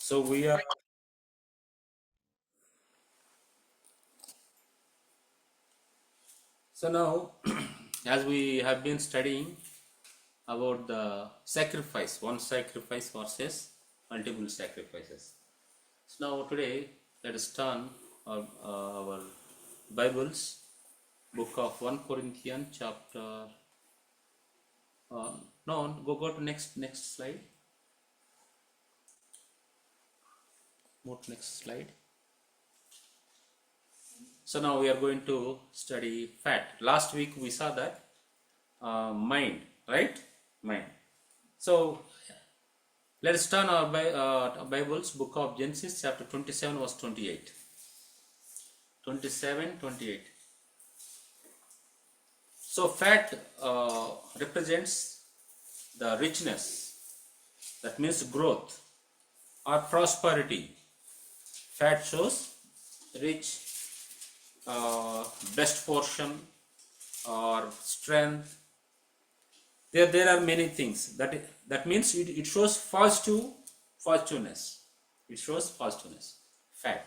So we are so now as we have been studying about the sacrifice, one sacrifice versus multiple sacrifices. So now today let us turn our Bibles, book of 1 Corinthians chapter. No, go to next slide. Move to next slide. So now we are going to study fat. Last week we saw that mind, right? Mind. So let us turn our Bibles, book of Genesis, chapter 27, verse 28. 27, 28. So fat represents the richness, that means growth or prosperity. Fat shows rich, best portion or strength. There are many things that means it shows positiveness. It shows positiveness. Fat.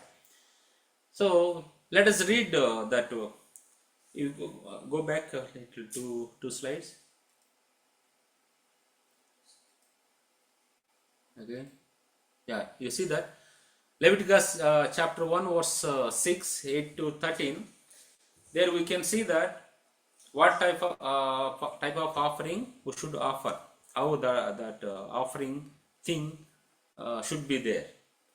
So let us read that. You go back a little two slides. Again, yeah, you see that Leviticus chapter 1 verse 6, 8 to 13. There we can see that what type of offering we should offer, how that offering thing should be there,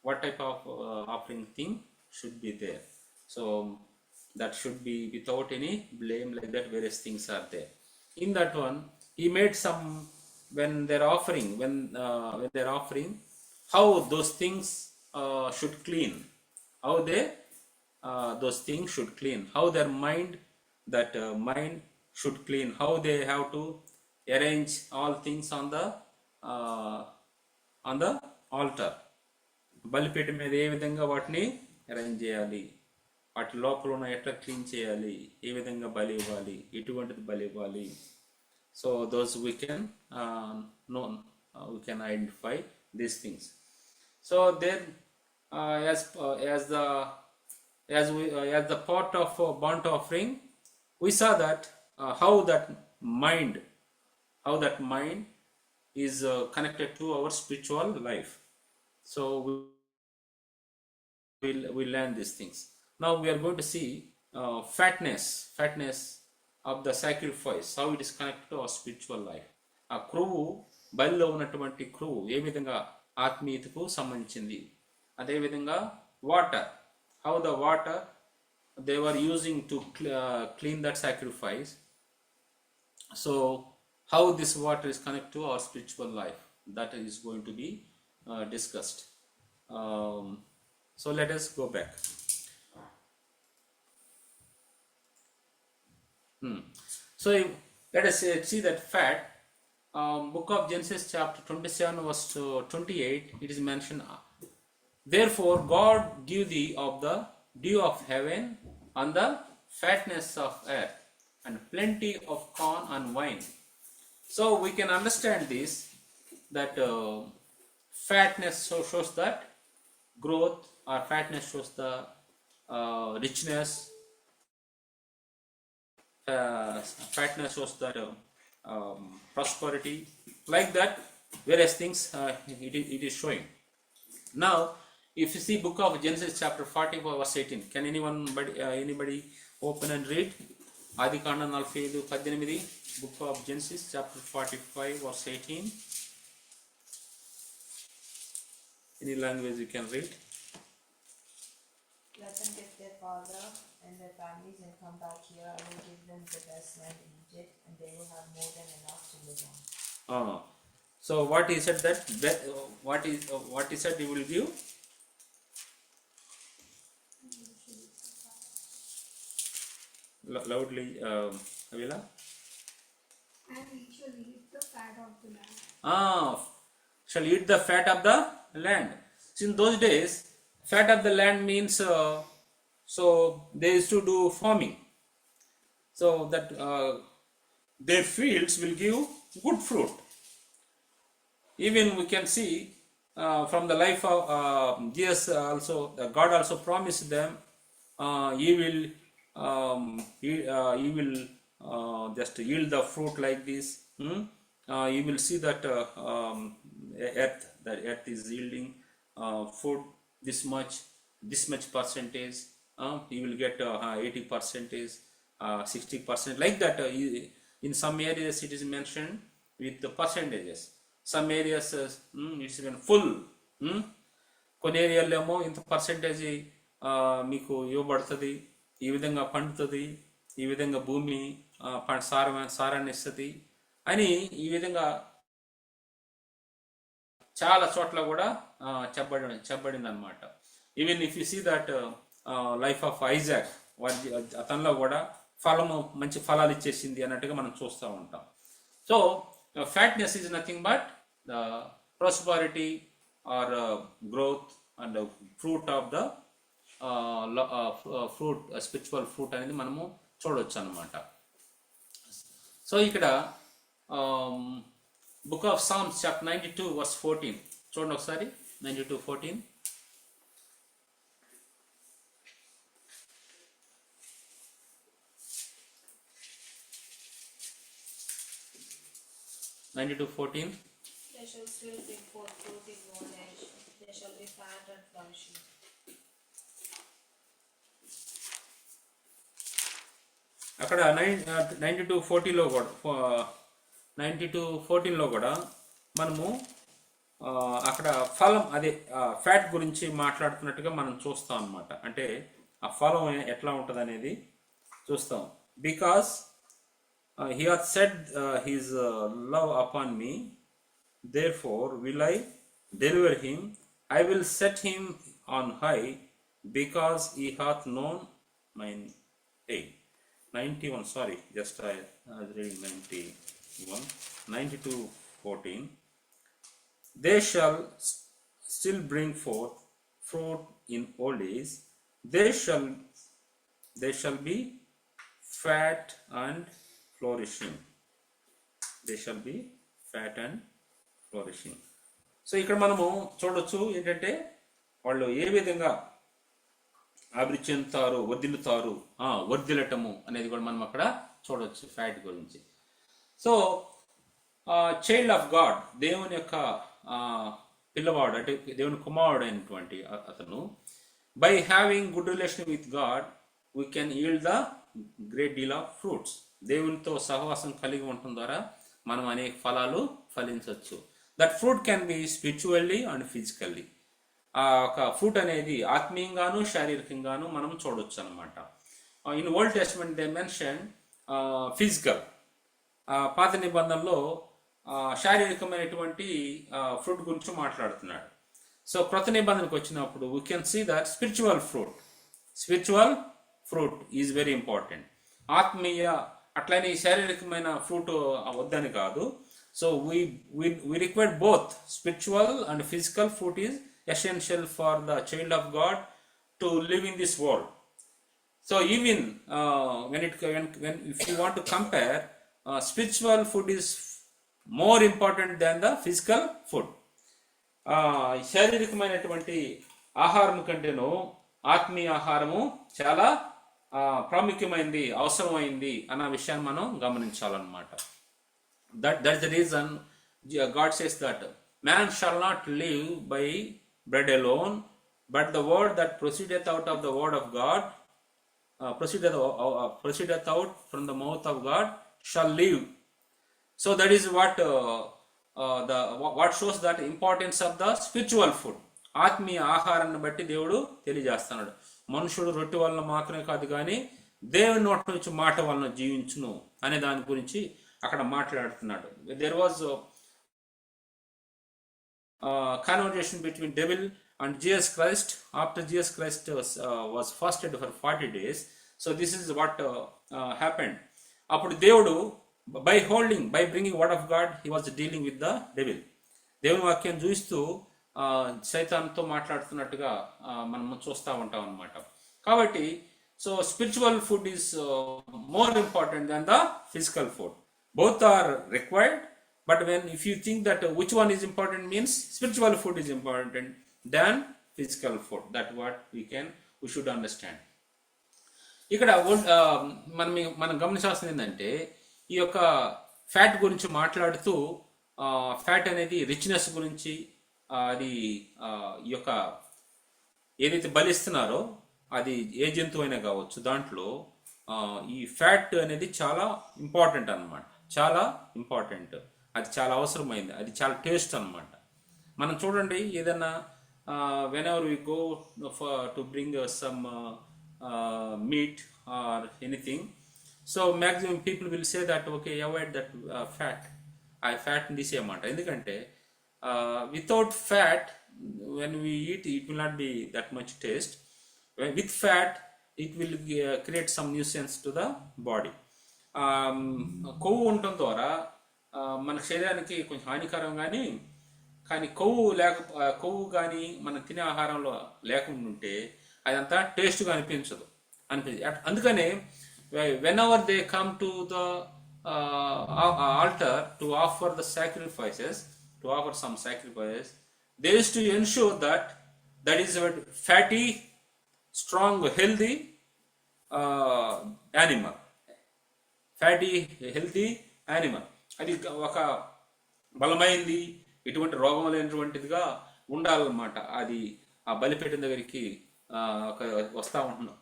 what type of offering thing should be there. So that should be without any blame, like that various things are there. In that one he made some, when they're offering, when they're offering, how those things should clean, how they those things should clean, how their mind, that mind should clean, how they have to arrange all things uh, on the altar. బలిపీఠం మీద ఏ విధంగా వాటిని arrange చేయాలి, వాటి లోపల ఉన్న ఎట్లా clean చేయాలి, ఏ విధంగా బలి ఇవ్వాలి, ఎటువంటిది బలి ఇవ్వాలి. So those we can know, we can identify these things. So then as the part of burnt offering, we saw that how that mind is connected to our spiritual life. So we learn these things. Now we are going to see fatness of the sacrifice, how it is connected to our spiritual life. ఆ క్రొవ్వు, బలిలో ఉన్నటువంటి క్రొవ్వు ఏ విధంగా ఆత్మీయతకు సంబంధించింది. అదేవిధంగా water, how the water they were using to clean that sacrifice. So how this water is connected to our spiritual life, that is going to be discussed. So let us go back. So let us see that fat. Book of Genesis chapter 27 verse 28, it is mentioned, therefore God give thee of the dew of heaven and the fatness of earth and plenty of corn and wine. So we can understand this, that fatness shows that growth, or fatness shows the richness, fatness shows that prosperity, like that various things it is showing. Now if you see book of Genesis chapter 45 verse 18, can anybody open and read Adikanda 45:18, book of Genesis chapter 45 verse 18. Any language you can read. Let them get their father and their families and come back here. I will give them the best land in Egypt, and they will have more than enough to live on. So what he said, that what he said he will give. Loudly, Avila. And we shall eat the fat of the land. Shall eat the fat of the land. So in those days, fat of the land means so they used to do farming, so that their fields will give good fruit. Even we can see from the life of Jesus also, God also promised them, he will just yield the fruit like this. You will see that the earth is yielding food this much percentage. You will get 80 percentage, 60%, like that. In some areas it is mentioned with the percentages. Some areas it's even full. కొన్ని ఏరియాలో ఏమో ఇంత percentage మీకు ఇవ్వబడుతుంది, ఈ విధంగా పండుతుంది, ఈ విధంగా భూమి సారాన్ని ఇస్తుంది అని ఈ విధంగా చాలా చోట్ల కూడా చెప్పబడింది అనమాట. Even if you see that life of Isaac, అతనిలో కూడా ఫలము మంచి ఫలాలు ఇచ్చేసింది అన్నట్టుగా మనం చూస్తూ ఉంటాం. So fatness is nothing but the prosperity or growth and fruit of the fruit, spiritual fruit అనేది మనము చూడవచ్చు అనమాట. సో ఇక్కడ book of Psalms chapter 92 verse 14 చూడండి ఒకసారి. 92:14. They shall still bring forth fruit in old age. They shall be fat and flourishing. అక్కడ 92:14లో కూడా 92:14లో కూడా మనము అక్కడ ఫలం, అదే ఫ్యాట్ గురించి మాట్లాడుతున్నట్టుగా మనం చూస్తాం అనమాట. అంటే ఆ ఫలం ఎట్లా ఉంటుంది అనేది చూస్తాం. Because he hath set his love upon me, therefore will I deliver him. I will set him on high, because he hath known mine name. 91, sorry, just I was reading 91. 92:14. They shall still bring forth fruit in old age. They shall be fat and flourishing. They shall be fat and flourishing. So ఇక్కడ మనము చూడొచ్చు ఏంటంటే వాళ్ళు ఏ విధంగా అభివృద్ధి చెందుతారు, వర్ధిల్లుతారు, వర్ధిల్లటము అనేది కూడా మనం అక్కడ చూడవచ్చు ఫ్యాట్ గురించి. సో చైల్డ్ ఆఫ్ గాడ్, దేవుని యొక్క పిల్లవాడు, అంటే దేవుని కుమారుడు అయినటువంటి అతను, by having good relation with God we can yield the great deal of fruits. దేవునితో సహవాసం కలిగి ఉండటం ద్వారా మనం అనేక ఫలాలు ఫలించవచ్చు. That fruit can be spiritually and physically. ఆ ఒక ఫ్రూట్ అనేది ఆత్మీయంగాను శారీరకంగాను మనం చూడొచ్చు అనమాట. In Old Testament they mention physical. పాత నిబంధనలో శారీరకమైనటువంటి ఫ్రూట్ గురించి మాట్లాడుతున్నాడు. సో క్రొత్త నిబంధనకు వచ్చినప్పుడు we can see that spiritual fruit is very important. ఆత్మీయ, అట్లనే శారీరకమైన ఫ్రూట్ వద్దని కాదు. So we require both spiritual and physical fruit is essential for the child of God to live in this world. So even when if you want to compare, spiritual food is more important than the physical food. శారీరకమైనటువంటి ఆహారం కంటేనూ ఆత్మీయ ఆహారము చాలా ప్రాముఖ్యమైంది, అవసరమైంది అన్న విషయాన్ని మనం గమనించాలన్నమాట. That's the reason God says that man shall not live by bread alone, but the word that proceedeth out of the word of God, proceedeth out from the mouth of God shall live. So that is what shows that importance of the spiritual food. ఆత్మీయ ఆహారాన్ని బట్టి దేవుడు తెలియజేస్తున్నాడు. మనుషుడు రొట్టె వలన మాత్రమే కాదు కానీ దేవుని నోటి నుంచి మాట వలన జీవించును అనే దాని గురించి అక్కడ మాట్లాడుతున్నాడు. There was conversation between devil and Jesus Christ after Jesus Christ was fasted for 40 days. So this is what happened. అప్పుడు దేవుడు by bringing word of God, he was dealing with the devil. దేవుని వాక్యం చూస్తూ సైతాన్తో మాట్లాడుతున్నట్టుగా మనం చూస్తూ ఉంటాం అన్నమాట. కాబట్టి so spiritual food is more important than the physical food. Both are required, But if you think that which one is important, means spiritual food is important than physical food. That what we should understand. ఇక్కడ మనం గమనించాల్సింది ఏంటంటే, ఈ యొక్క fat గురించి మాట్లాడుతూ fat అనేది richness గురించి, అది ఈ యొక్క ఏదైతే బలిస్తున్నారో అది ఏ జంతువు అయినా కావచ్చు, దాంట్లో ఈ ఫ్యాట్ అనేది చాలా ఇంపార్టెంట్ అన్నమాట. చాలా ఇంపార్టెంట్, అది చాలా అవసరమైంది, అది చాలా టేస్ట్ అన్నమాట. మనం చూడండి, ఏదైనా whenever we go to bring some meat or anything, so maximum people will say that okay, avoid that fat, fat ని తీసేయమంట. ఎందుకంటే without fat, when we eat, it will not be that much taste. With fat, it will create some nuisance to the body. కొవ్వు ఉండటం ద్వారా మన శరీరానికి కొంచెం హానికరం, కానీ కొవ్వు కానీ మనం తినే ఆహారంలో లేకుండా ఉంటే అదంతా టేస్ట్గా అనిపించదు. అందుకనే whenever they come to the altar to offer the sacrifices, to offer some sacrifices, they used to ensure that is a fatty, strong, healthy animal. Fatty healthy animal, అది ఒక బలమైంది, ఎటువంటి రోగం లేనటువంటిదిగా ఉండాలన్నమాట. అది ఆ బలిపీఠం దగ్గరికి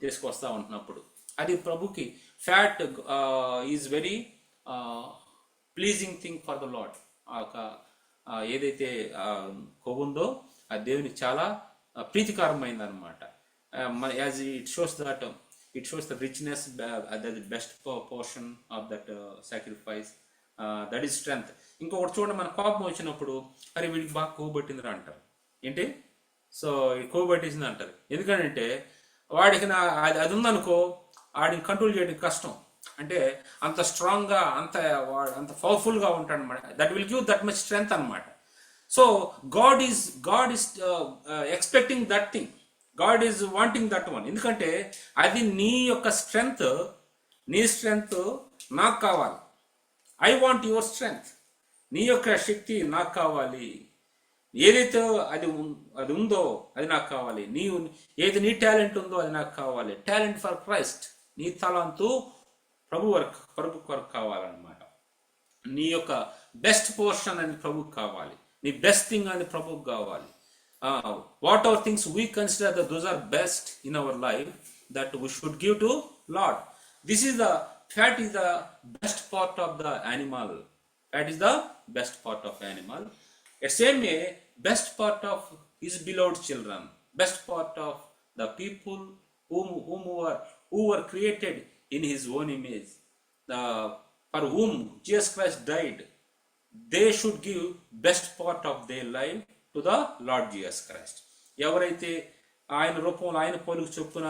తీసుకొస్తా ఉంటున్నప్పుడు అది ప్రభుకి fat is very pleasing thing for the lord. ఏదైతే కొవ్వుందో అది దేవునికి చాలా ప్రీతికరమైంది అనమాట. As it shows the richness, the best portion of that sacrifice, that is strength. ఇంకొకటి చూడండి, మన కోపం వచ్చినప్పుడు అరే వీడికి బాగా కొవ్వు పట్టిందిరా అంటారు. ఏంటి? సో కొవ్వు పట్టేసింది అంటారు. ఎందుకంటే వాడికి అది ఉందనుకో, వాడిని కంట్రోల్ చేయడం కష్టం. అంటే అంత స్ట్రాంగ్గా, అంత పవర్ఫుల్గా ఉంటాడు అనమాట. That will give that much strength అనమాట. So God is expecting that thing. God is wanting that one. ఎందుకంటే అది నీ యొక్క స్ట్రెంగ్త్, నీ స్ట్రెంగ్త్ నాకు కావాలి. I want your strength. నీ యొక్క శక్తి నాకు కావాలి. ఏదైతే అది ఉందో అది నాకు కావాలి. నీ టాలెంట్ ఉందో అది నాకు కావాలి. Talent for Christ. నీ తలంతు ప్రభు కొరకు కావాలన్నమాట. నీ యొక్క బెస్ట్ పోర్షన్ అని ప్రభుకి కావాలి. నీ బెస్ట్ థింగ్ అని ప్రభుకి కావాలి. Whatever things we consider that those are best in our life, that we should give to Lord. Fat is the best part of the animal. Fat is the best part of animal. At same way, best part of his beloved children, best part of the people who were created in his own image, for whom Jesus Christ died, they should give best part of their life to the lord Jesus Christ. ఎవరైతే ఆయన రూపంలో, ఆయన పోలిక చొప్పున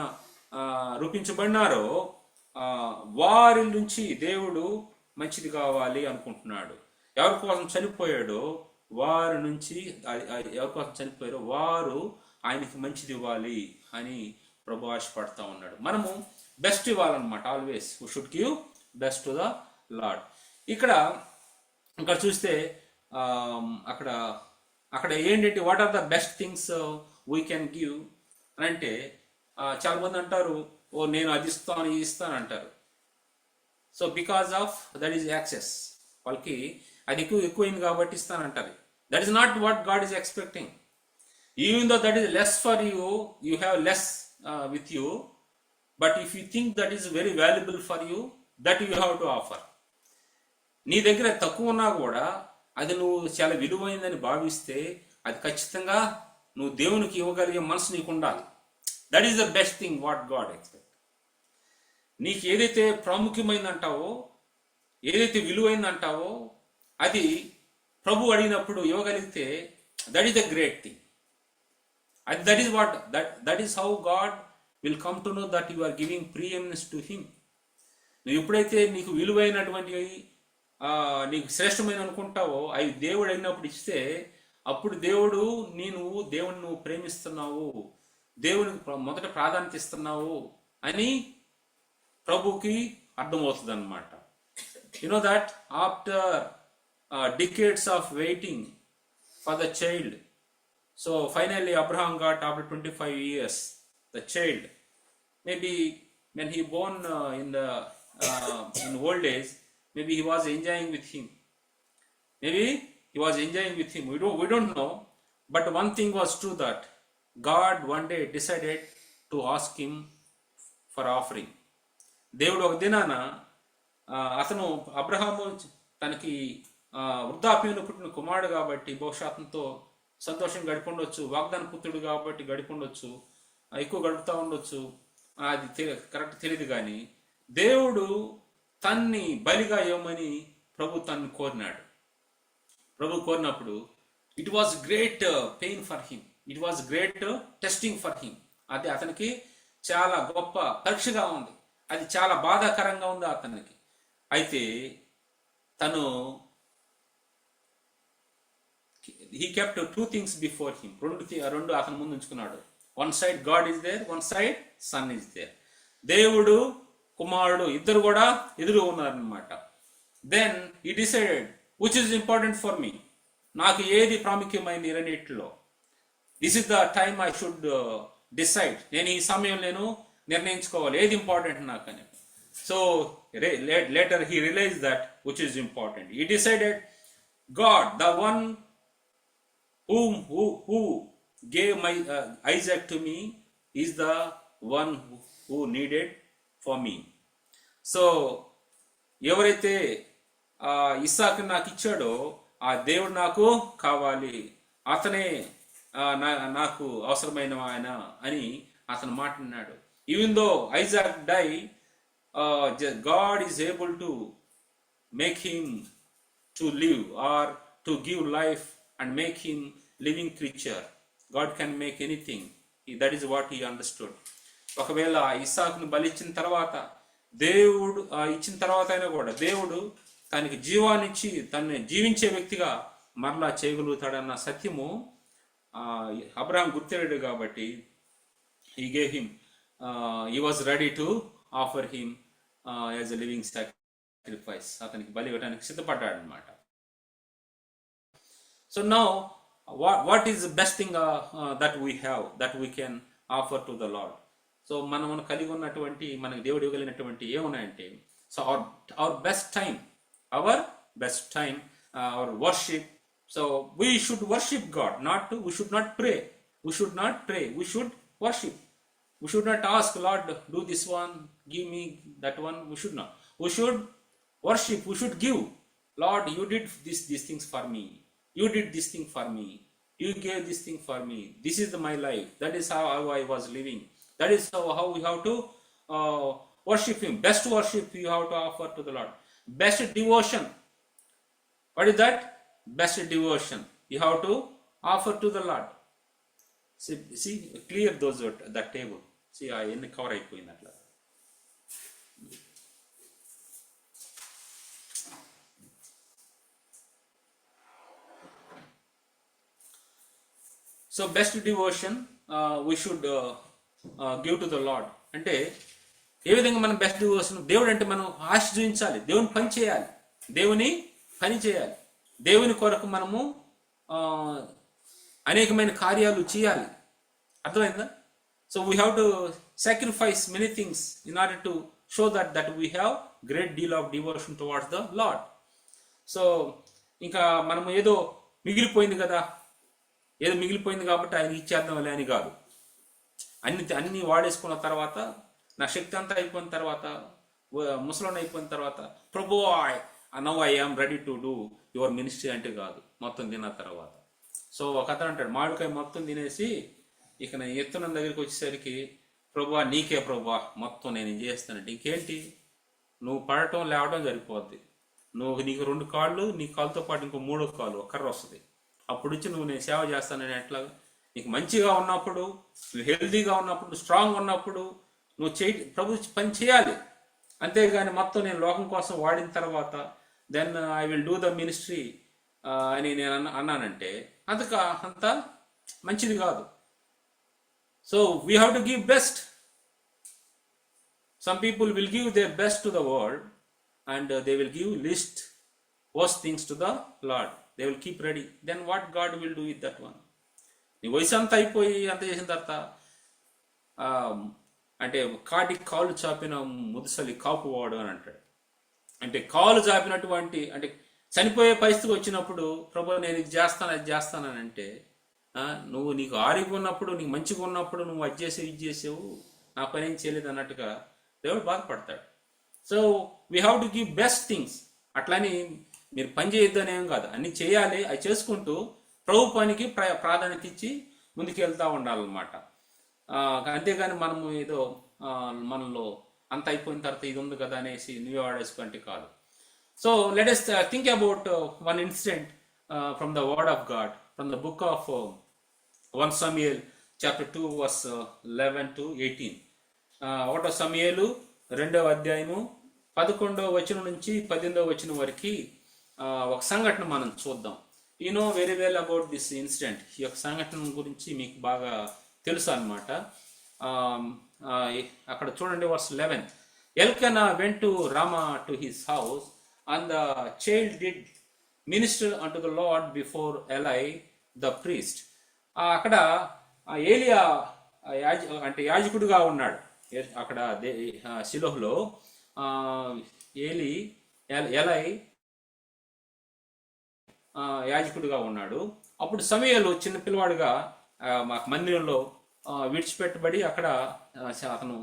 రూపించబడినారో వారి నుంచి దేవుడు మంచిది కావాలి అనుకుంటున్నాడు. ఎవరి కోసం చనిపోయాడో వారి నుంచి, ఎవరి కోసం చనిపోయారో వారు ఆయనకి మంచిది ఇవ్వాలి అని ప్రభు ఆశపడతా ఉన్నాడు. మనము బెస్ట్ ఇవ్వాలన్నమాట. Always we should give best to the Lord. ఇక్కడ చూస్తే అక్కడ ఏంటంటే what are the best things we can give అని అంటే, చాలా మంది అంటారు నేను అది ఇస్తాను ఇది ఇస్తాను అంటారు. So because of that is excess, వాళ్ళకి అది ఎక్కువైంది కాబట్టి ఇస్తానంటారు. That is not what God is expecting. Even though that is less for you, you have less with you, but if you think that is very valuable for you, that you have to offer. నీ దగ్గర తక్కువ ఉన్నా కూడా అది నువ్వు చాలా విలువైందని భావిస్తే అది ఖచ్చితంగా నువ్వు దేవునికి ఇవ్వగలిగే మనసు నీకు ఉండాలి. That is the best thing what God expect. నీకు ఏదైతే ప్రాముఖ్యమైందంటావో, ఏదైతే విలువైందంటావో అది ప్రభు అడిగినప్పుడు ఇవ్వగలిగితే that is the great thing. That is how God will come to know that you are giving preeminence to him. నువ్వు ఎప్పుడైతే నీకు విలువైనటువంటి, నీకు శ్రేష్టమైన అనుకుంటావో అవి దేవుడు అయినప్పుడు ఇస్తే, అప్పుడు దేవుడిని నువ్వు ప్రేమిస్తున్నావు, దేవునికి మొదట ప్రాధాన్యత ఇస్తున్నావు అని ప్రభుకి అర్థమవుతుంది అనమాట. You know that after decades of waiting for the child. So finally Abraham got, after 25 years, the child. Maybe when he born in old days, maybe he was enjoying with him. Maybe he was enjoying with him. We don't know. But one thing was true, that God one day decided to ask him for offering. దేవుడు ఒక దినాన అతను అబ్రహాము తనకి వృద్ధాప్యంలో పుట్టిన కుమారుడు కాబట్టి బహుశా అతనితో సంతోషం గడిపొండొచ్చు, వాగ్దాన పుత్రుడు కాబట్టి గడిపొండొచ్చు, ఎక్కువ గడుపుతూ ఉండొచ్చు, అది కరెక్ట్ తెలియదు. కానీ దేవుడు తన్ని బలిగా ఇవ్వమని ప్రభు తన్ని కోరినాడు. ప్రభు కోరినప్పుడు it was great pain for him, it was great testing for him. అది అతనికి చాలా గొప్ప పరీక్షగా ఉంది, అది చాలా బాధాకరంగా ఉంది అతనికి. అయితే తను he kept two things before him. రెండు అతను ముందు ఉంచుకున్నాడు. One side God is there, one side son is there. దేవుడు కుమారుడు ఇద్దరు కూడా ఎదురు ఉన్నారనమాట. Then he decided which is important for me, నాకు ఏది ప్రాముఖ్యమైంది ఈ రెండిట్లో. This is the time I should decide. నేను ఈ సమయం నేను నిర్ణయించుకోవాలి ఏది ఇంపార్టెంట్ నాకని. So later he realized that which is important. He decided God, the one who gave my Isaac to me, is the one who needed for me. So ఎవరైతే ఇస్సాకు నాకు ఇచ్చాడో ఆ దేవుడు నాకు కావాలి, అతనే నాకు అవసరమైన ఆయన అని అతను మాట్లాడినాడు. Even though Isaac die, God is able to make him to live or to give life and make him living creature. God can make anything. That is what he understood. ఒకవేళ ఇస్సాకును బలిచ్చిన తర్వాత దేవుడు ఇచ్చిన తర్వాత అయినా కూడా దేవుడు తనకి జీవాన్నిచ్చి తనని జీవించే వ్యక్తిగా మరలా చేయగలుగుతాడన్న సత్యము అబ్రహాం గుర్తెరడు కాబట్టి he gave him, he was ready to offer him as a living sacrifice. అతనికి బలి ఇవ్వడానికి సిద్ధపడ్డాడు అనమాట. So now what is the best thing that we have, that we can offer to the Lord? So మనం కలిగి ఉన్నటువంటి, మనకు దేవుడు ఇవ్వగలిగినటువంటి ఏమున్నాయంటే, so our best time, our worship. So we should worship God, we should not pray, we should worship. We should not ask, Lord, do this one, give me that one. We should not. We should worship, we should give. Lord, you did these things for me, you did this thing for me, you gave this thing for me, this is my life, that is how I was living, that is how we have to worship him. Best worship you have to offer to the Lord. Best devotion, what is that? Best devotion you have to offer to the Lord. See, clear that table. See, ఎన్ని cover అయిపోయింది అట్లా. So best devotion we should give to the Lord. అంటే ఏ విధంగా మనం best devotion, దేవుడు అంటే మనం ఆశ చూపించాలి, దేవుని పని చేయాలి, దేవుని కొరకు మనము అనేకమైన కార్యాలు చేయాలి. అర్థమైందా? So we have to sacrifice many things in order to show that we have great deal of devotion towards the Lord. So ఇంకా మనము ఏదో మిగిలిపోయింది కాబట్టి ఆయన ఇచ్చేద్దాం అని కాదు. అన్ని వాడేసుకున్న తర్వాత, నా శక్తి అంతా అయిపోయిన తర్వాత, ముసలోని అయిపోయిన తర్వాత, ప్రభు now I am ready to do your ministry అంటే కాదు, మొత్తం తిన్న తర్వాత. సో ఒక అతను అంటాడు, మామిడికాయ మొత్తం తినేసి ఇక నేను ఎత్తున దగ్గరికి వచ్చేసరికి, ప్రభువా నీకే ప్రభువా మొత్తం నేను చేస్తానంటే, ఇంకేంటి నువ్వు పడటం లేవడం సరిపోద్ది. నీకు 2 కాళ్ళు, నీ కాలుతో పాటు ఇంకో 3వ కాలు, ఒక కర్ర వస్తుంది. అప్పుడు వచ్చి నువ్వు నేను సేవ చేస్తానని ఎట్లాగా? నీకు మంచిగా ఉన్నప్పుడు, నువ్వు హెల్దీగా ఉన్నప్పుడు, స్ట్రాంగ్ ఉన్నప్పుడు నువ్వు ప్రభు పని చేయాలి. అంతేగాని మొత్తం నేను లోకం కోసం వాడిన తర్వాత then I will do the ministry అని నేను అన్నానంటే అంత మంచిది కాదు. So we have to give best. Some people will give their best to the world and they will give least worst things to the Lord. They will keep ready. Then what God will do with that one? నీ వయసు అంతా అయిపోయి అంత చేసిన తర్వాత అంటే కాటికి కాళ్ళు చాపిన ముదుసలి కాపువాడు అని అంటాడు. అంటే కాలు చాపినటువంటి అంటే చనిపోయే పరిస్థితికి వచ్చినప్పుడు ప్రభు నేను ఇది చేస్తాను అది చేస్తానని అంటే నువ్వు నీకు ఆరోగ్యం ఉన్నప్పుడు నీకు మంచిగా ఉన్నప్పుడు నువ్వు అది చేసేవి ఇది చేసావు నా పని ఏం చేయలేదు అన్నట్టుగా దేవుడు బాధపడతాడు. So we have to give best things. అట్లని మీరు పని చేయొద్దు అనేం కాదు, అన్ని చేయాలి. అవి చేసుకుంటూ ప్రభు పనికి ప్రాధాన్యత ఇచ్చి ముందుకు వెళ్తూ ఉండాలన్నమాట. అంతేగాని మనము ఏదో మనలో అంత అయిపోయిన తర్వాత ఇది ఉంది కదా అనేసి నువ్వే వాడేసుకుంటే కాదు. So let us think about one incident from the word of God, from the book of 1 Samuel chapter 2 verse 11 to 18. 1 సమూయేలు 2వ అధ్యాయము 11వ వచనం నుంచి 18వ వచనం వరకు ఒక సంఘటన మనం చూద్దాం. You know very well about this incident. ఈ యొక్క సంఘటన గురించి మీకు బాగా తెలుసు అన్నమాట. అక్కడ చూడండి verse 11. Elkanah went to Ramah to his house, and the child did minister unto the Lord before Eli the priest. అక్కడ ఏలియా అంటే యాజకుడిగా ఉన్నాడు. అక్కడ షిలోహులో ఎలై యాజకుడిగా ఉన్నాడు. అప్పుడు సమూయేలు చిన్న పిల్లవాడుగా మందిరంలో విడిచిపెట్టబడి అక్కడ అతను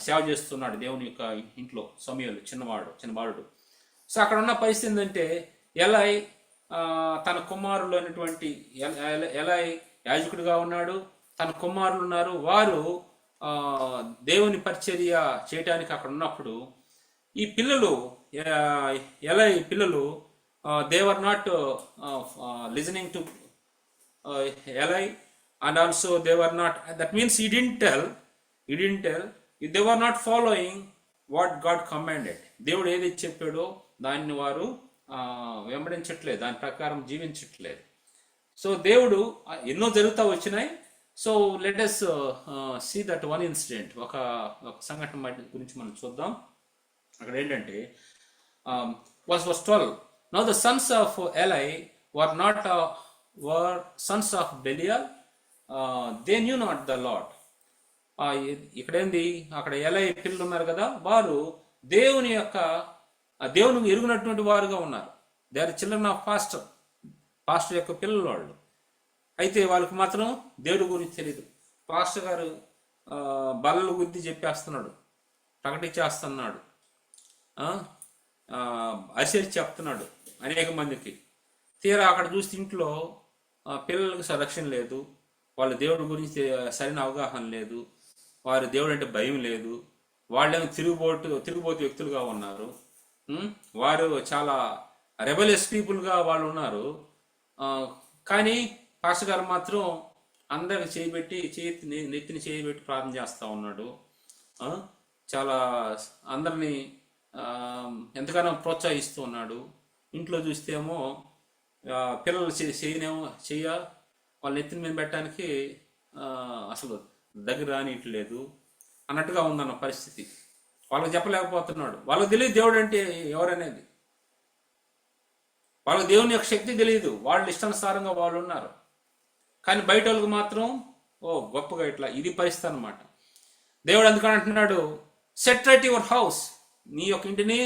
సేవ చేస్తున్నాడు దేవుని యొక్క ఇంట్లో. సమూయేలు చిన్న బాలుడు. సో అక్కడ ఉన్న పరిస్థితి ఏంటంటే ఎలై తన కుమారులు అయినటువంటి ఎలై యాజకుడిగా ఉన్నాడు, తన కుమారులు ఉన్నారు. వారు దేవుని పరిచర్య చేయడానికి అక్కడ ఉన్నప్పుడు ఈ పిల్లలు ఎలై పిల్లలు they were not listening to Eli, and also they were not, that means he didn't tell, they were not following what God commanded. దేవుడు ఏది చెప్పాడో దాన్ని వారు వెంబడించట్లేదు, దాని ప్రకారం జీవించట్లేదు. సో దేవుడు ఎన్నో జరుగుతూ వచ్చినాయి. So let us see that one incident. ఒక సంఘటన గురించి మనం చూద్దాం. అక్కడ ఏంటంటే verse 12. Now the sons of Eli were sons of Belial. They knew not the Lord. ఇక్కడేంది, అక్కడ ఎలై పిల్లలు ఉన్నారు కదా, వారు దేవుని ఎరుగునటువంటి వారుగా ఉన్నారు. They are children of pastor యొక్క పిల్లలు వాళ్ళు. అయితే వాళ్ళకి మాత్రం దేవుడి గురించి తెలియదు. పాస్టర్ గారు బల్లలు గుద్ది చెప్పేస్తున్నాడు, ప్రకటించేస్తున్నాడు, అరిసేసి చెప్తున్నాడు అనేక మందికి. తీరా అక్కడ చూస్తే ఇంట్లో పిల్లలకు రక్షణ లేదు, వాళ్ళ దేవుడి గురించి సరైన అవగాహన లేదు, వారి దేవుడు అంటే భయం లేదు, వాళ్ళేమో తిరుగుబోతు వ్యక్తులుగా ఉన్నారు. వారు చాలా రెబలియస్ పీపుల్గా వాళ్ళు ఉన్నారు. కానీ పాస్టర్ గారు మాత్రం అందరికి నెత్తిని చేయబెట్టి ప్రార్థన చేస్తూ ఉన్నాడు. చాలా అందరినీ ఎంతగానో ప్రోత్సహిస్తూ ఉన్నాడు. ఇంట్లో చూస్తేమో పిల్లలు వాళ్ళ నెత్తిన మీద పెట్టడానికి అసలు దగ్గర రానియట్లేదు అన్నట్టుగా ఉందన్న పరిస్థితి. వాళ్ళకి చెప్పలేకపోతున్నాడు. వాళ్ళకి తెలియదు దేవుడు అంటే ఎవరనేది, వాళ్ళకి దేవుని యొక్క శక్తి తెలియదు. వాళ్ళు ఇష్టానుసారంగా వాళ్ళు ఉన్నారు. కానీ బయట వాళ్ళకి మాత్రం గొప్పగా ఇట్లా ఇది పరిస్థితి అనమాట. దేవుడు అందుకని అంటున్నాడు, సెట్ రైట్ యువర్ హౌస్, నీ యొక్క ఇంటిని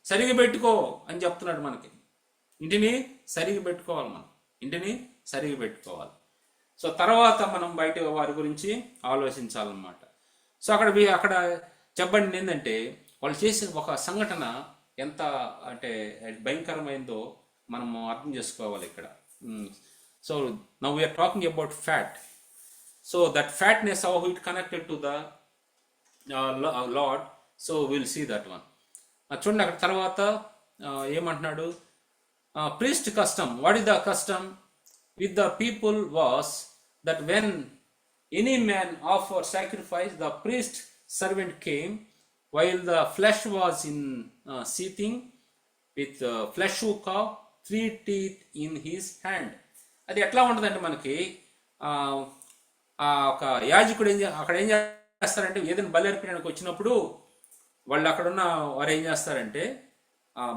సరిగా పెట్టుకో అని చెప్తున్నాడు మనకి. ఇంటిని సరిగా పెట్టుకోవాలి, మనం ఇంటిని సరిగా పెట్టుకోవాలి. సో తర్వాత మనం బయట వారి గురించి ఆలోచించాలన్నమాట. సో అక్కడ చెప్పండి ఏంటంటే వాళ్ళు చేసిన ఒక సంఘటన ఎంత అంటే భయంకరమైందో మనం అర్థం చేసుకోవాలి ఇక్కడ. So now we are talking about fat. So that fatness how it connected to the Lord. So will see that one. చూడండి అక్కడ తర్వాత ఏమంటున్నాడు, priest custom. What is the custom with the people was that when any man offer sacrifice, the priest servant came while the flesh was in seething with flesh hook of 3 teeth in his hand. అది ఎట్లా ఉంటుందంటే మనకి ఒక యాజకుడు అక్కడ ఏం చేస్తారంటే ఏదైనా బలి అర్పణకు వచ్చినప్పుడు వాళ్ళు అక్కడున్న వారు ఏం చేస్తారంటే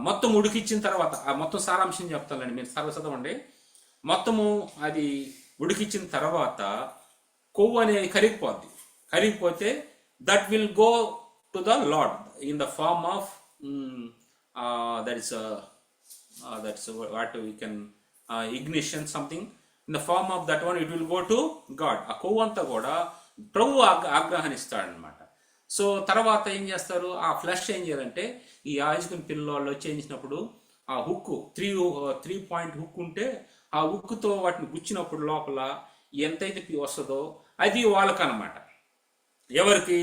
మొత్తం ఉడికిచ్చిన తర్వాత ఆ మొత్తం సారాంశం చెప్తానండి, మీరు చదవండి. మొత్తము అది ఉడికిచ్చిన తర్వాత కొవ్వు అనేది కరిగిపోతే that will go to the Lord in the form of that's what we can ignition something in the form of that one, it will go to God. ఆ కొవ్వు అంతా కూడా ప్రభు ఆగ్రహాన్నిస్తాడనమాట. సో తర్వాత ఏం చేస్తారు, ఆ ఫ్లష్ ఏం చేయాలంటే ఈ యాజకుని పిల్లలు వచ్చి చేయించినప్పుడు ఆ హుక్ 3 పాయింట్ హుక్ ఉంటే ఆ హుక్తో వాటిని గుచ్చినప్పుడు లోపల ఎంతైతే వస్తుందో అది వాళ్ళకనమాట. ఎవరికి?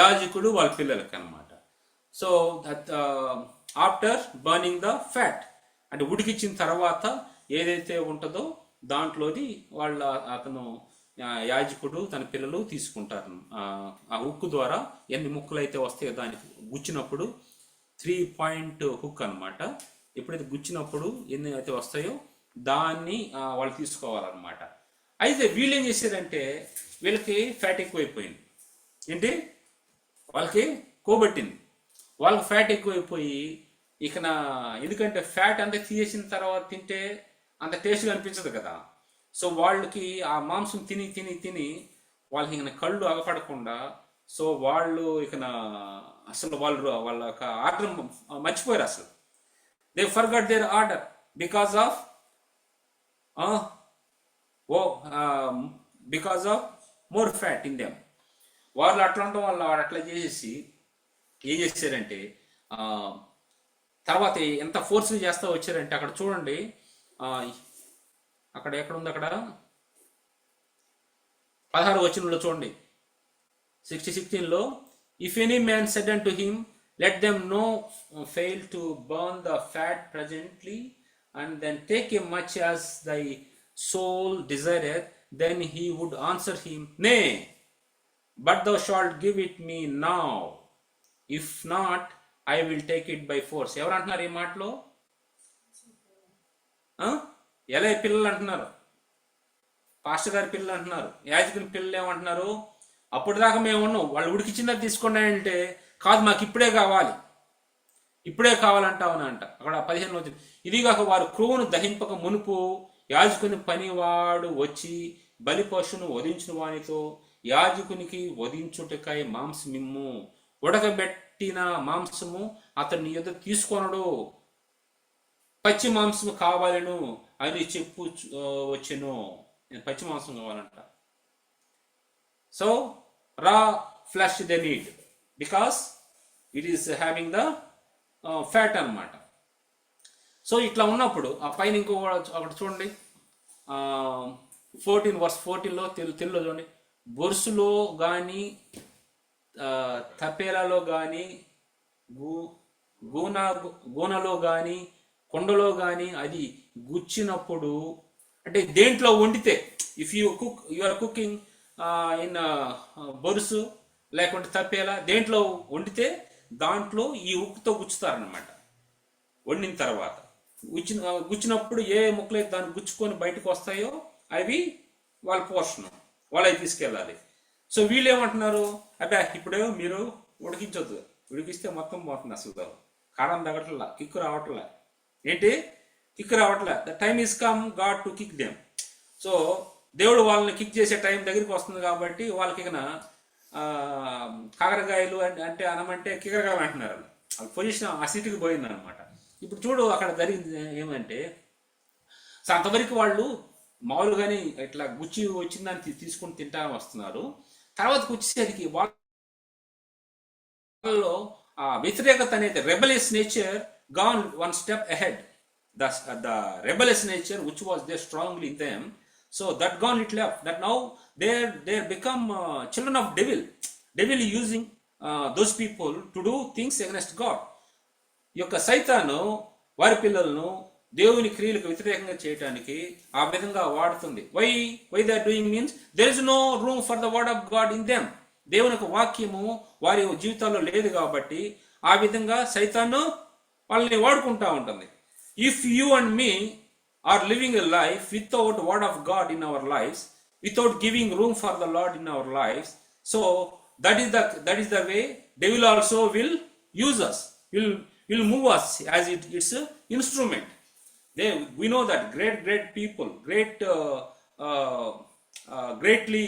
యాజకుడు వాళ్ళ పిల్లలకి అనమాట. So that after burning the fat, అంటే ఉడికిచ్చిన తర్వాత ఏదైతే ఉంటుందో దాంట్లోది అతను యాజకుడు తన పిల్లలు తీసుకుంటారు. ఆ హుక్ ద్వారా ఎన్ని ముక్కలు అయితే వస్తాయో దానికి గుచ్చినప్పుడు 3 పాయింట్ హుక్ అనమాట. ఎప్పుడైతే గుచ్చినప్పుడు ఎన్ని అయితే వస్తాయో దాన్ని వాళ్ళు తీసుకోవాలన్నమాట. అయితే వీళ్ళు ఏం చేశారంటే వీళ్ళకి ఫ్యాట్ ఎక్కువైపోయింది. ఏంటి? వాళ్ళకి కోబట్టింది, వాళ్ళకి ఫ్యాట్ ఎక్కువైపోయి ఎందుకంటే ఫ్యాట్ అంతా తీసేసిన తర్వాత తింటే అంత టేస్ట్గా అనిపించదు కదా. సో వాళ్ళకి ఆ మాంసం తిని తిని తిని వాళ్ళకి కళ్ళు అగపడకుండా, సో వాళ్ళు అసలు వాళ్ళ ఆర్డర్ మర్చిపోయారు అసలు. They forgot there order because of more fat in them. వాళ్ళు అట్లా ఉండడం వల్ల వాడు అట్లా చేసేసి ఏం చేశారంటే తర్వాత ఎంత ఫోర్స్గా చేస్తా వచ్చారంటే అక్కడ చూడండి, అక్కడ ఎక్కడుంది, అక్కడ 16వ వచనంలో చూడండి, 16లో if any man said unto him let them no fail to burn the fat presently and then take a much as thy soul desireth then he would answer him nay but thou shalt give it me now, if not I will take it by force. ఎవరు అంటున్నారు ఈ మాటలో? ఎలా పిల్లలు అంటున్నారు, pastor గారి పిల్లలు అంటున్నారు, యాజకుని పిల్లలు ఏమంటున్నారు? అప్పుడు దాకా మేము ఉన్నాం, వాళ్ళు ఉడికిచ్చినది తీసుకోండి అంటే కాదు, మాకు ఇప్పుడే కావాలంటావని అంట. అక్కడ 15 వచ్చింది, ఇదిగాక వారు క్రొవ్వును దహింపక మునుపు యాజకుని పనివాడు వచ్చి బలి పశువును వధించిన వానితో యాజకునికి వధించుటకై మాంసమిమ్ము, ఉడకబెట్టిన మాంసము అతని యొద్ద తీసుకొనడు, పచ్చి మాంసము కావాలను అని చెప్పు వచ్చెను. నేను పచ్చి మాంసం కావాలంట. సో రా flesh they need because it is having the fat అనమాట. సో ఇట్లా ఉన్నప్పుడు ఆ పైన ఇంకో అక్కడ చూడండి 14 తెలుగులో చూడండి, బొరుసులో కానీ తపేలలో కానీ గూనలో కానీ కొండలో కానీ అది గుచ్చినప్పుడు, అంటే దేంట్లో వండితే, if you are cooking in బొరుసు లేకుంటే తపేలా దేంట్లో వండితే దాంట్లో ఈ ఉక్కుతో గుచ్చుతారనమాట. వండిన తర్వాత గుచ్చినప్పుడు ఏ ముక్కలైతే దాన్ని గుచ్చుకొని బయటకు వస్తాయో అవి వాళ్ళ పోషణం, వాళ్ళవి తీసుకెళ్ళాలి. సో వీళ్ళు ఏమంటున్నారు, అబ్బా ఇప్పుడే మీరు ఉడికించొద్దు, ఉడికిస్తే మొత్తం పోతుంది, అసలు కారం తగ్గట్లా, కిక్కు రావట్లే. ఏంటి కిక్ రావట్లే? The time is come God to kick them. So దేవుడు వాళ్ళని కిక్ చేసే టైం దగ్గరికి వస్తుంది కాబట్టి వాళ్ళకి కాకరకాయలు అంటే అనమంటే కికరకాయలు అంటున్నారు. వాళ్ళ పొజిషన్ ఆ స్థితికి పోయింది అనమాట. ఇప్పుడు చూడు అక్కడ జరిగింది ఏమంటే, సో అంతవరకు వాళ్ళు మామూలుగానే ఇట్లా గుచ్చి వచ్చిందని తీసుకుని తింటా వస్తున్నారు. తర్వాత వచ్చేసరికి వాళ్ళలో వ్యతిరేకత అనేది rebellious nature gone one step ahead. The rebellious nature which was there strongly in them, so that gone it left, that now they become children of devil using those people to do things against God. యొక్క సైతాను వారి పిల్లలను దేవుని క్రియలకు వ్యతిరేకంగా చేయడానికి ఆ విధంగా వాడుతుంది. why they are doing means there is no room for the word of God in them. దేవుని యొక్క వాక్యము వారి జీవితాల్లో లేదు కాబట్టి ఆ విధంగా సైతాను వాళ్ళని వాడుకుంటా ఉంటుంది. If you and me are living a life without word of God in our lives, without giving room for the Lord in our lives, so that is the way devil also will use us, will move us as it's an instrument. We know that great people, greatly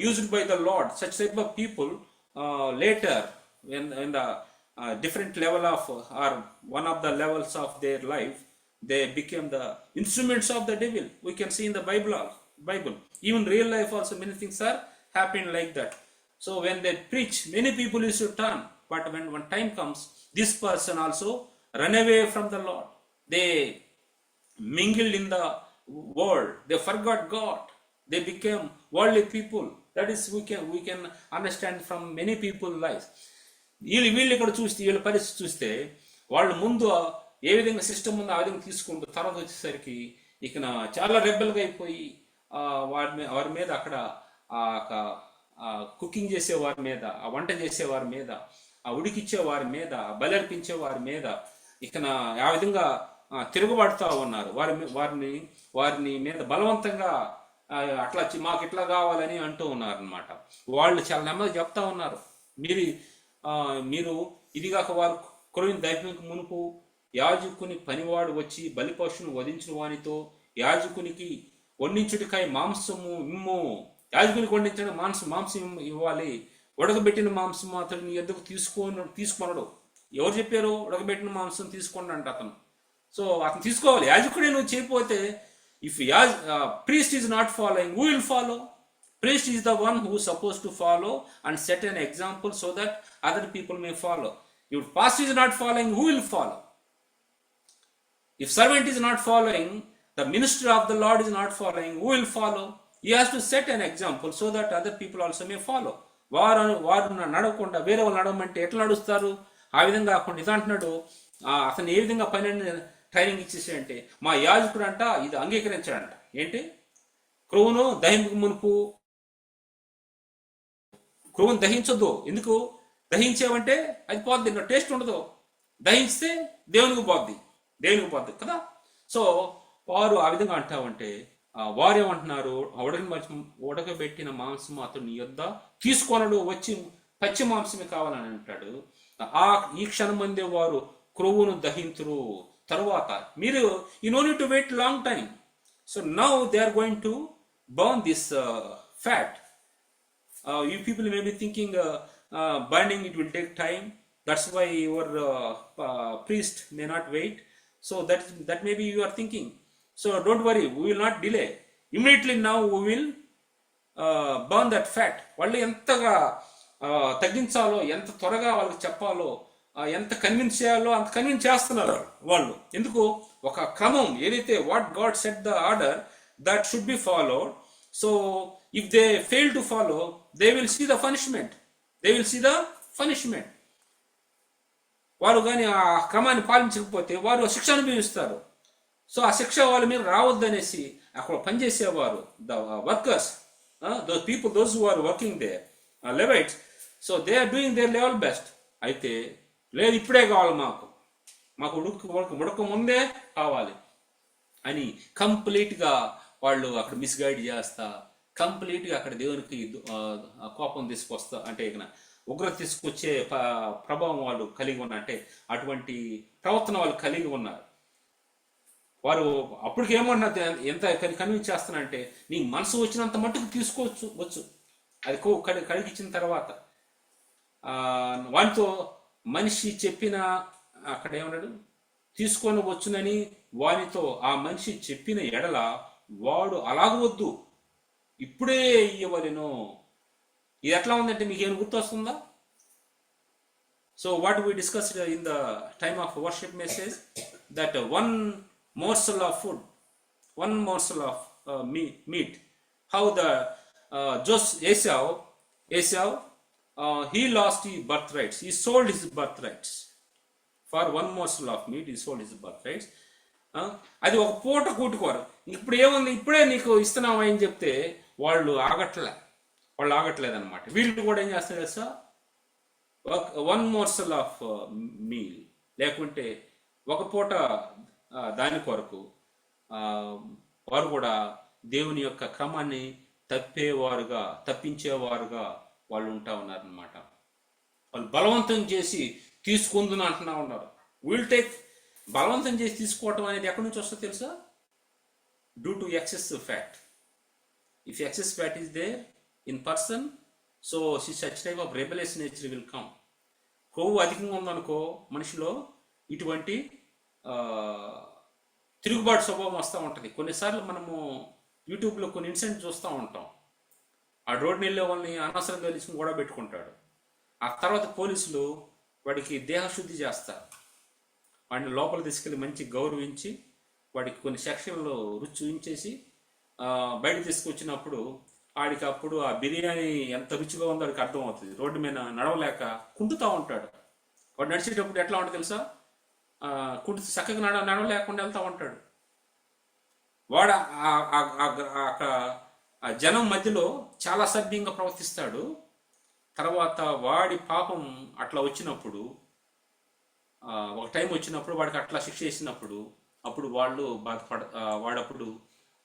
used by the Lord, such type of people later in the different level of or one of the levels of their life, they became the instruments of the devil. We can see in the Bible, even real life also many things are happening like that. So when they preach, many people used to turn, but when time comes, this person also run away from the Lord. They mingled in the world, they forgot God, they became worldly people. That is, we can understand from many people's lives. వీళ్ళు ఇక్కడ చూస్తే, వీళ్ళ పరిస్థితి చూస్తే, వాళ్ళు ముందు ఏ విధంగా system ఉందో ఆ విధంగా తీసుకుంటూ తర్వాత వచ్చేసరికి ఇక చాలా రెబల్గా అయిపోయి వారి మీద అక్కడ కుకింగ్ చేసే వారి మీద, ఆ వంట చేసే వారి మీద, ఆ ఉడికిచ్చే వారి మీద, బలర్పించే వారి మీద ఇక ఆ విధంగా తిరుగుబడుతూ ఉన్నారు. వారిని మీద బలవంతంగా అట్లా మాకు ఇట్లా కావాలని అంటూ ఉన్నారు అనమాట. వాళ్ళు చాలా నెమ్మది చెప్తా ఉన్నారు, మీరు ఇదిగాక వారు కొరిన దైవానికి మునుపు యాజకుని పనివాడు వచ్చి బలిపశువును వధించిన వానితో యాజకునికి వండించుడికాయ మాంసము ఇమ్ము, యాజకునికి వండించడం మాంసం ఇవ్వాలి, ఉడకబెట్టిన మాంసం అతడిని ఎందుకు తీసుకొనడు. ఎవరు చెప్పారు ఉడకబెట్టిన మాంసం తీసుకోండి అంటే అతను. సో అతను తీసుకోవాలి, యాజకుడే నువ్వు చేయకపోతే, if priest is not following, who will follow? Priest is the one who is supposed to follow and set an example so that other people may follow. If pastor is not following, who will follow? If servant is not following, the minister of the Lord is not following, who will follow? He has to set an example so that other people also may follow. వారు నడవకుండా వేరే వాళ్ళు నడవమంటే ఎట్లా నడుస్తారు? ఆ విధంగా కాకుండా ఇది అంటున్నాడు, అతను ఏ విధంగా పని ట్రైనింగ్ ఇచ్చేసాడంటే, మా యాజకుడు అంట ఇది అంగీకరించాడంట. ఏంటి? క్రొవ్వును దహించొద్దు. ఎందుకు దహించావంటే అది పోద్ది, టేస్ట్ ఉండదు. దహించితే దేవునికి పోద్ది కదా. సో వారు ఆ విధంగా అంటావంటే వారు ఏమంటున్నారు, ఉడకబెట్టిన మాంసం అతడు నీ యొద్ద తీసుకొనడు, వచ్చి పచ్చి మాంసమే కావాలని అంటాడు. ఈ క్షణం మందే వారు క్రొవ్వును దహింతురు. తరువాత మీరు you know need to wait long time. So now they are going to burn this fat. You people may be thinking burning it will take time. That's why your priest may not wait. So that maybe you are thinking. So don't worry, we will not delay. Immediately now we will burn that fat. వాళ్ళు ఎంతగా తగ్గించాలో, ఎంత త్వరగా వాళ్ళకి చెప్పాలో, ఎంత convince చేయాలో అంత convince చేస్తున్నారు వాళ్ళు. ఎందుకు? ఒక క్రమం ఏదైతే what God set the order that should be followed. So if they fail to follow, they will see the punishment. వారు కానీ ఆ క్రమాన్ని పాలించకపోతే వారు శిక్ష అనుభవిస్తారు. సో ఆ శిక్ష వాళ్ళ మీద రావద్దనేసి అక్కడ పనిచేసేవారు, the workers, those who are working there, Levites, so they are doing their level best. అయితే లేదు, ఇప్పుడే కావాలి, మాకు ఉడక ముందే కావాలి అని కంప్లీట్గా వాళ్ళు అక్కడ మిస్గైడ్ చేస్తా, కంప్లీట్గా అక్కడ దేవునికి కోపం తీసుకొస్తా, అంటే ఇక ఉగ్రత తీసుకొచ్చే ప్రభావం వాళ్ళు కలిగి ఉన్నారు. అంటే అటువంటి ప్రవర్తన వాళ్ళు కలిగి ఉన్నారు. వారు అప్పటికి ఏమన్నా ఎంత కన్విన్స్ చేస్తానంటే, నీ మనసు వచ్చినంత మట్టుకు తీసుకోవచ్చు, అది కడిగిచ్చిన తర్వాత వానితో మనిషి చెప్పిన, అక్కడ ఏమన్నాడు, తీసుకొని వచ్చునని వానితో ఆ మనిషి చెప్పిన ఎడల వాడు అలాగవద్దు, ఇప్పుడే ఇవ్వలేను. ఇది ఎట్లా ఉందంటే మీకు ఏమైనా గుర్తొస్తుందా? So what we discussed in the time of worship message, that one morsel of food, one morsel of meat, how the Esau he lost his birthrights, he sold his birthrights for one morsel of meat, he sold his birthrights. అది ఒక పూట కూటుకోరు. ఇప్పుడు ఏముంది, ఇప్పుడే నీకు ఇస్తున్నామా అని చెప్తే వాళ్ళు ఆగట్లేదన్నమాట. వీళ్ళు కూడా ఏం చేస్తారు తెలుసా, one morsel of meal, లేకుంటే ఒక పూట దాని కొరకు వారు కూడా దేవుని యొక్క క్రమాన్ని తప్పించేవారుగా వాళ్ళు ఉంటా ఉన్నారనమాట. వాళ్ళు బలవంతం చేసి తీసుకుందని అంటున్నా ఉన్నారు. విల్ టేక్, బలవంతం చేసి తీసుకోవటం అనేది ఎక్కడి నుంచి వస్తుందో తెలుసా? Due to excess fat. If excess fat is there in person, so such type of rebellious nature will come. కొవ్వు అధికంగా ఉందనుకో మనిషిలో, ఇటువంటి తిరుగుబాటు స్వభావం వస్తూ ఉంటుంది. కొన్నిసార్లు మనము యూట్యూబ్లో కొన్ని ఇన్సిడెంట్ చూస్తూ ఉంటాం. ఆ రోడ్డు వెళ్ళే వాళ్ళని అనవసరంగా తీసుకుని కూడా పెట్టుకుంటాడు. ఆ తర్వాత పోలీసులు వాడికి దేహశుద్ధి చేస్తారు. వాడిని లోపల తీసుకెళ్ళి మంచి గౌరవించి వాడికి కొన్ని సెక్షన్లు రుచి చూపించేసి బయట తీసుకొచ్చినప్పుడు వాడికి అప్పుడు ఆ బిర్యానీ ఎంత రుచిగా ఉందో వాడికి అర్థమవుతుంది. రోడ్డు మీద నడవలేక కుంటుతూ ఉంటాడు. వాడు నడిచేటప్పుడు ఎట్లా ఉంటుంది తెలుసా? చక్కగా నడవలేకుండా వెళ్తూ ఉంటాడు. వాడు ఆ జనం మధ్యలో చాలా సభ్యంగా ప్రవర్తిస్తాడు. తర్వాత వాడి పాపం అట్లా వచ్చినప్పుడు, ఒక టైం వచ్చినప్పుడు వాడికి అట్లా శిక్ష చేసినప్పుడు, అప్పుడు వాళ్ళు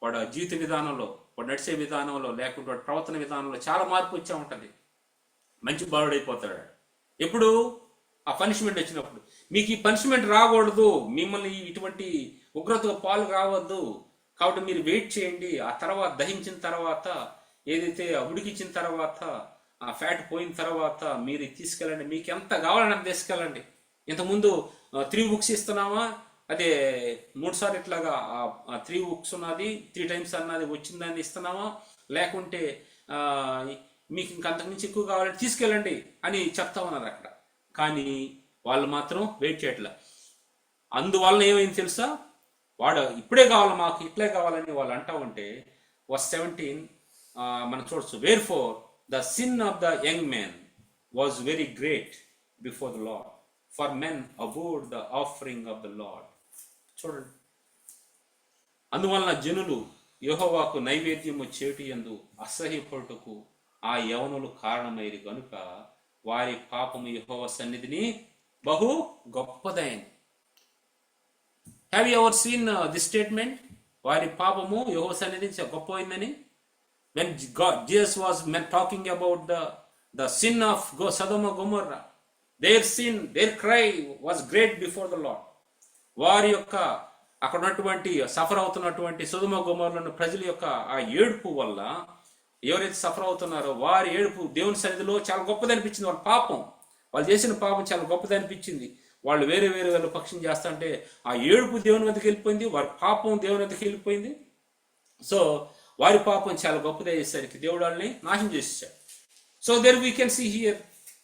వాడు జీవిత విధానంలో, వాడు నడిచే విధానంలో, లేకుంటే వాడి ప్రవర్తన విధానంలో చాలా మార్పు వచ్చే ఉంటుంది. మంచి బాలుడైపోతాడు. ఎప్పుడు? ఆ పనిష్మెంట్ వచ్చినప్పుడు. మీకు ఈ పనిష్మెంట్ రాకూడదు, మిమ్మల్ని ఇటువంటి ఉగ్రతకు పాలు రావద్దు, కాబట్టి మీరు వెయిట్ చేయండి. ఆ తర్వాత దహించిన తర్వాత, ఏదైతే ఉడికించిన తర్వాత, ఆ ఫ్యాట్ పోయిన తర్వాత మీరు తీసుకెళ్ళండి, మీకు ఎంత కావాలని అంత తీసుకెళ్ళండి. ఇంతకుముందు 3 books ఇస్తున్నామా, అదే 3 సార్లు ఇట్లాగా 3 books ఉన్నది 3 times అన్నది వచ్చిందని ఇస్తున్నామా, లేకుంటే మీకు ఇంకంతకుమించి ఎక్కువ కావాలంటే తీసుకెళ్ళండి అని చెప్తా ఉన్నారు అక్కడ. కానీ వాళ్ళు మాత్రం వెయిట్ చేయట్లే. అందువల్ల ఏమైంది తెలుసా? వాడు ఇప్పుడే కావాలి, మాకు ఇట్లే కావాలని వాళ్ళు అంటా ఉంటే, verse 17 మనం చూడొచ్చు. Wherefore the sin of the young man was very great before the Lord, for men abhorred the offering of the Lord. చూడండి, అందువలన జనులు యెహోవాకు నైవేద్యము చేయుటయందు అసహ్యపడుటకు ఆ యవనులు కారణమైరి గనుక వారి పాపము యెహోవా సన్నిధిని బహు గొప్పదైంది. Have you ever seen this statement? వారి పాపము యెహోవా సన్నిధిని గొప్పమైందని. When Jesus was talking about the sin of Sodom and Gomorrah, their sin, their cry was great before the Lord. వారి యొక్క అక్కడ ఉన్నటువంటి సఫర్ అవుతున్నటువంటి సొదొమ గొమొర్రా ప్రజల యొక్క ఆ ఏడుపు వల్ల, ఎవరైతే సఫర్ అవుతున్నారో వారి ఏడుపు దేవుని సన్నిధిలో చాలా గొప్పది అనిపించింది. వాళ్ళ పాపం, వాళ్ళు చేసిన పాపం చాలా గొప్పది అనిపించింది. వాళ్ళు వేరే వేరే వాళ్ళ పక్షం చేస్తుంటే ఆ ఏడుపు దేవుని వద్దకు వెళ్ళిపోయింది, వారి పాపం దేవుని వద్దకు వెళ్ళిపోయింది. సో వారి పాపం చాలా గొప్పది అయ్యేసరికి దేవుడు వాళ్ళని నాశనం చేసేసాడు. So there we can see here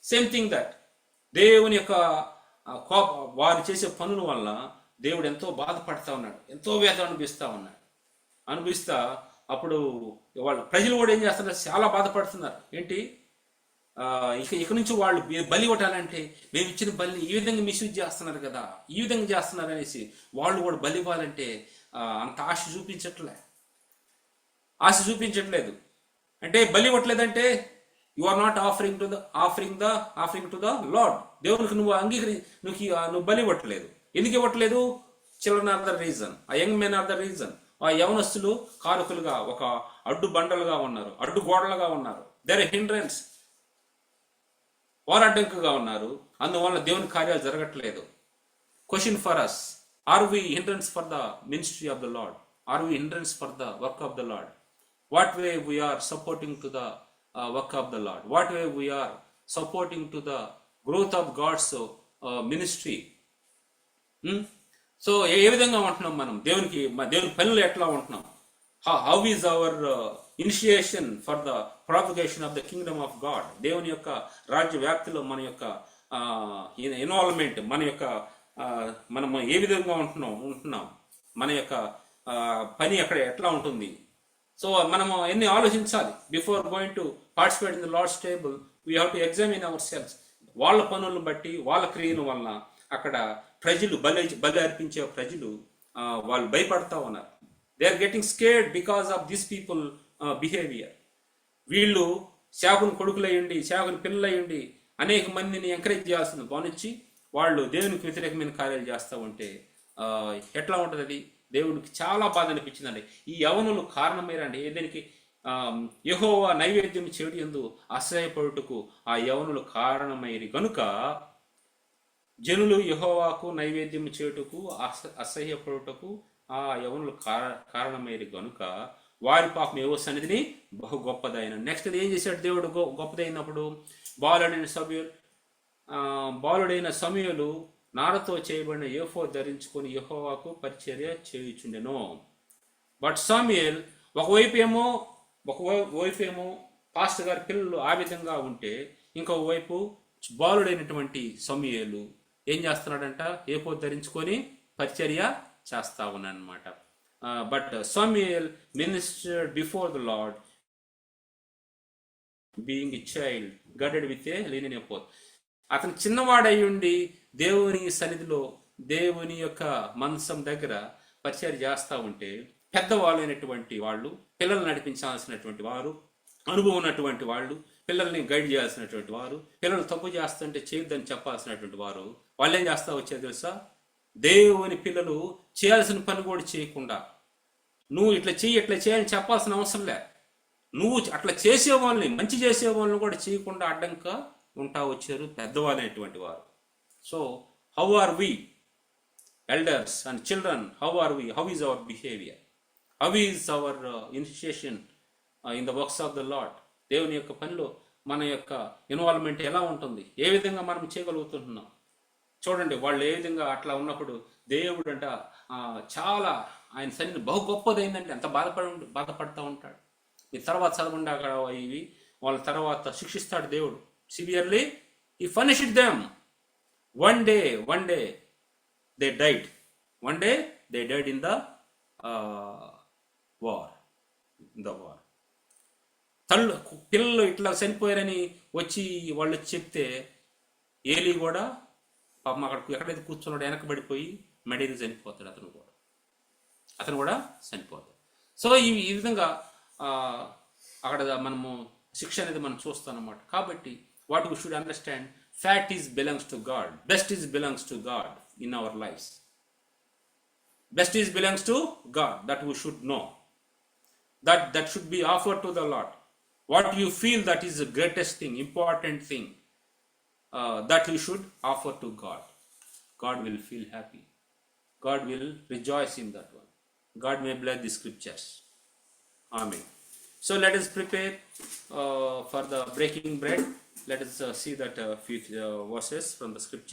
same thing that దేవుని యొక్క వారు చేసే పనుల వల్ల దేవుడు ఎంతో బాధపడతా ఉన్నాడు, ఎంతో వేదన అనుభవిస్తా అప్పుడు వాళ్ళు ప్రజలు కూడా ఏం చేస్తున్నారు? చాలా బాధపడుతున్నారు. ఏంటి, ఇక నుంచి వాళ్ళు బలి ఇవ్వాలంటే మేము ఇచ్చిన బలిని ఈ విధంగా మిస్యూజ్ చేస్తున్నారు కదా, ఈ విధంగా చేస్తున్నారు అనేసి వాళ్ళు కూడా బలి ఇవ్వాలంటే అంత ఆశ చూపించట్లేదు. అంటే బలి ఇవ్వట్లేదంటే you are not offering to the Lord. దేవునికి నువ్వు నువ్వు బలి ఇవ్వట్లేదు. ఎందుకు ఇవ్వట్లేదు? చిల్డ్రన్ ఆర్ ద రీజన్, ఆ young men are the reason. ఆ యవనస్తులు కారకులుగా, ఒక అడ్డు బండలుగా ఉన్నారు, అడ్డు గోడలుగా ఉన్నారు. దేర్ హిండ్రెన్స్, వారు అడ్డంకుగా ఉన్నారు. అందువల్ల దేవుని కార్యాలు జరగట్లేదు. Question for us, are we hindrance for the ministry of the Lord? Are we hindrance for the work of the Lord? What way we are supporting to the work of the Lord? What way we are supporting to the growth of God's ministry? సో ఏ విధంగా ఉంటున్నాం మనం దేవుని పనులు ఎట్లా ఉంటున్నాం? How is our initiation for the propagation of the kingdom of God? దేవుని యొక్క రాజ్య వ్యాప్తిలో మన యొక్క ఇన్వాల్వ్మెంట్, మనం ఏ విధంగా ఉంటున్నాం, మన యొక్క పని అక్కడ ఎట్లా ఉంటుంది? సో మనము ఎన్ని ఆలోచించాలి. Before going to participate in the Lord's table we have to examine ourselves. వాళ్ళ పనులను బట్టి, వాళ్ళ క్రియల వల్ల అక్కడ ప్రజలు బలి అర్పించే ప్రజలు వాళ్ళు భయపడతా ఉన్నారు. They are getting scared because of this people behaviour. వీళ్ళు సేవకుని కొడుకులయ్యండి, సేవకుని పిల్లలయ్యండి అనేక మందిని ఎంకరేజ్ చేయాల్సిన బానిచ్చి వాళ్ళు దేవునికి వ్యతిరేకమైన కార్యాలు చేస్తూ ఉంటే ఎట్లా ఉంటుంది? అది దేవుడికి చాలా బాధ అనిపించిందండి. ఈ యవనులు కారణమేరండి. దీనికి యెహోవా నైవేద్యం చేయుట యందు అసహ్యపడుటకు ఆ యవనులు కారణమైరి గనుక జనులు యెహోవాకు నైవేద్యం చేయుటకు అసహ్యపడుటకు ఆ యవనులు కారణమైరి గనుక వారి పాపం యెహోవా సన్నిధిని బహు గొప్పదైన. నెక్స్ట్ ఏం చేశాడు దేవుడు గొప్పదైనప్పుడు? బాలుడైన సమూయేలు నారతో చేయబడిన ఏఫోద్ ధరించుకొని యెహోవాకు పరిచర్య చేయుచుండెను. బట్ సమూయేల్ ఒకవైపు ఏమో పాస్టర్ గారి పిల్లలు ఆ విధంగా ఉంటే, ఇంకొక వైపు బాలుడైనటువంటి సమూయేలు ఏం చేస్తున్నాడంట? ఏఫోద్ ధరించుకొని పరిచర్య చేస్తా ఉన్నాడనమాట. But Samuel ministered before the Lord being a child గడెడ్ విత్ ఏ లినెన్ ఎఫోద్. అతను చిన్నవాడై ఉండి దేవుని సన్నిధిలో దేవుని యొక్క మంచం దగ్గర పరిచర్య చేస్తూ ఉంటే, పెద్దవాళ్ళైనటువంటి వాళ్ళు, పిల్లలు నడిపించాల్సినటువంటి వారు, అనుభవం ఉన్నటువంటి వాళ్ళు, పిల్లల్ని గైడ్ చేయాల్సినటువంటి వారు, పిల్లలు తప్పు చేస్తుంటే చేయొద్దని చెప్పాల్సినటువంటి వారు, వాళ్ళు ఏం చేస్తా వచ్చారు తెలుసా? దేవుని పిల్లలు చేయాల్సిన పని కూడా చేయకుండా, నువ్వు ఇట్లా చేయని చెప్పాల్సిన అవసరం లే, నువ్వు అట్లా చేసే వాళ్ళని, మంచి చేసే వాళ్ళని కూడా చేయకుండా అడ్డంగా ఉంటా వచ్చారు పెద్దవాళ్ళైనటువంటి వారు. So how are we elders and children? How are we? How is our behavior? How is our initiation in the works of the Lord? దేవుని యొక్క పనిలో మన యొక్క ఇన్వాల్వ్మెంట్ ఎలా ఉంటుంది? ఏ విధంగా మనం చేయగలుగుతున్నాం? చూడండి, వాళ్ళు ఏ విధంగా అట్లా ఉన్నప్పుడు దేవుడు అంట చాలా ఆయన సన్నిధి బహు గొప్పదైందంటే ఎంత బాధపడుతూ ఉంటాడు. మీ తర్వాత చదవండి అక్కడ ఇవి వాళ్ళ తర్వాత శిక్షిస్తాడు దేవుడు severely. He punished them. One day they died. One day they died in the war. పిల్లలు ఇట్లా చనిపోయారని వచ్చి వాళ్ళు చెప్తే ఏలీ కూడా పాపం అక్కడ ఎక్కడైతే కూర్చున్నాడు వెనకబడిపోయి మెడీకి చనిపోతాడు. అతను కూడా చనిపోతాడు. సో ఈ విధంగా అక్కడ మనము శిక్ష అనేది మనం చూస్తాం అన్నమాట. కాబట్టి what we should understand, fat is belongs to God, best is belongs to God in our lives. Best is belongs to God, that we should know, that should be offered to the Lord. What you feel that is the greatest thing, important thing, that you should offer to God. God will feel happy, God will rejoice in that one. God may bless the scriptures. Amen. So let us prepare for the breaking bread. Let us see that few verses from the scripture.